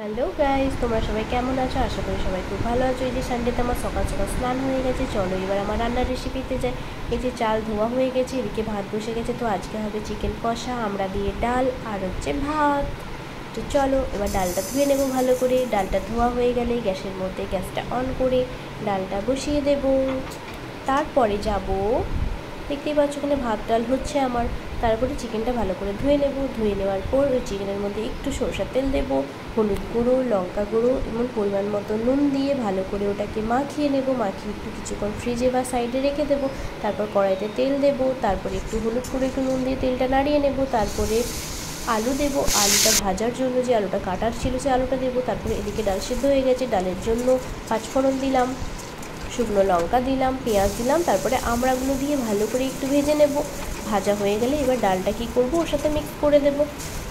Hello guys, তোমরা সবাই কেমন আছো? আশা করি সবাই খুব ভালো আছো। এই যে সানডেতে আমার সকাল সকাল স্নান হয়ে গেছে। চলো এবার আমার রান্নার রেসিপিতে যাই। এই যে চাল ধোয়া হয়ে গেছে, এদিকে ভাত বসে গেছে। তো আজকে হবে চিকেন কষা, আমরা দিয়ে ডাল আর হচ্ছে ভাত। তো চলো এবার ডালটা ধুয়ে নেবো ভালো করে। ডালটা ধোয়া হয়ে গেলে গ্যাসের মধ্যে গ্যাসটা অন করে ডালটা বসিয়ে দেব। তারপরে যাব, দেখতেই পাচ্ছ ওখানে ভাত ডাল হচ্ছে আমার। তারপরে চিকেনটা ভালো করে ধুয়ে নেব। ধুয়ে নেওয়ার পর ওই চিকেনের মধ্যে একটু সরষের তেল দেব, হলুদ গুঁড়ো, লঙ্কা গুঁড়ো এবং পরিমাণ মতো নুন দিয়ে ভালো করে ওটাকে মাখিয়ে নেব। মাখিয়ে একটু কিছুক্ষণ ফ্রিজে বা সাইডে রেখে দেবো। তারপর কড়াইতে তেল দেব, তারপরে একটু হলুদ গুঁড়ো একটু নুন দিয়ে তেলটা নাড়িয়ে নেব। তারপরে আলু দেব, আলুটা ভাজার জন্য যে আলুটা কাটার ছিল সে আলুটা দেবো। তারপরে এদিকে ডাল সিদ্ধ হয়ে গেছে, ডালের জন্য পাঁচফোড়ন দিলাম, শুকনো লঙ্কা দিলাম, পেঁয়াজ দিলাম। তারপরে আমড়াগুলো দিয়ে ভালো করে একটু ভেজে নেব। ভাজা হয়ে গেলে এবার ডালটা কী করব, ওর সাথে মিক্স করে দেব।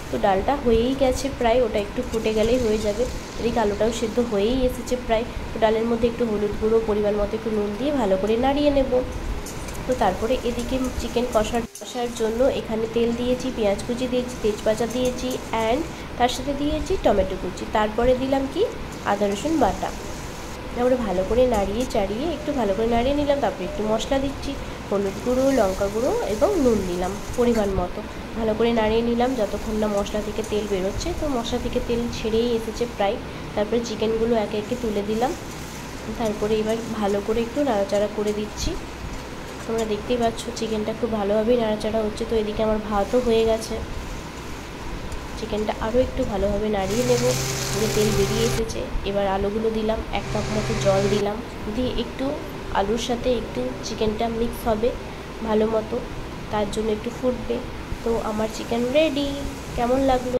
তো ডালটা হয়েই গেছে প্রায়, ওটা একটু ফুটে গেলেই হয়ে যাবে। এদিকে আলুটাও সেদ্ধ হয়েই এসেছে প্রায়। তো ডালের মধ্যে একটু হলুদ গুঁড়ো, পরিমাণ মতো একটু নুন দিয়ে ভালো করে নাড়িয়ে নেব। তো তারপরে এদিকে চিকেন কষার জন্য এখানে তেল দিয়েছি, পেঁয়াজ কুচি দিয়েছি, তেজপাতা দিয়েছি অ্যান্ড তার সাথে দিয়েছি টমেটো কুচি। তারপরে দিলাম কি, আদা রসুন বাটা। তারপরে ভালো করে নাড়িয়ে চাড়িয়ে একটু ভালো করে নাড়িয়ে নিলাম। তারপরে একটু মশলা দিচ্ছি, হলুদ গুঁড়ো, লঙ্কা গুঁড়ো এবং নুন দিলাম পরিমাণ মতো। ভালো করে নাড়িয়ে নিলাম যতক্ষণ না মশলা থেকে তেল বেরোচ্ছে। তো মশলা থেকে তেল ছেড়েই এসেছে প্রায়। তারপরে চিকেনগুলো একে একে তুলে দিলাম। তারপরে এবার ভালো করে একটু নাড়াচাড়া করে দিচ্ছি। তোমরা দেখতেই পাচ্ছ চিকেনটা খুব ভালোভাবেই নাড়াচাড়া হচ্ছে। তো এদিকে আমার ভাতও হয়ে গেছে। চিকেনটা আরও একটু ভালোভাবে নাড়িয়ে নেব। যে তেল বেরিয়ে এসেছে, এবার আলুগুলো দিলাম, 1 কাপ মতো জল দিলাম, দিয়ে একটু আলুর সাথে একটু চিকেনটা মিক্স হবে ভালো মতো, তার জন্য একটু ফুটবে। তো আমার চিকেন রেডি। কেমন লাগলো?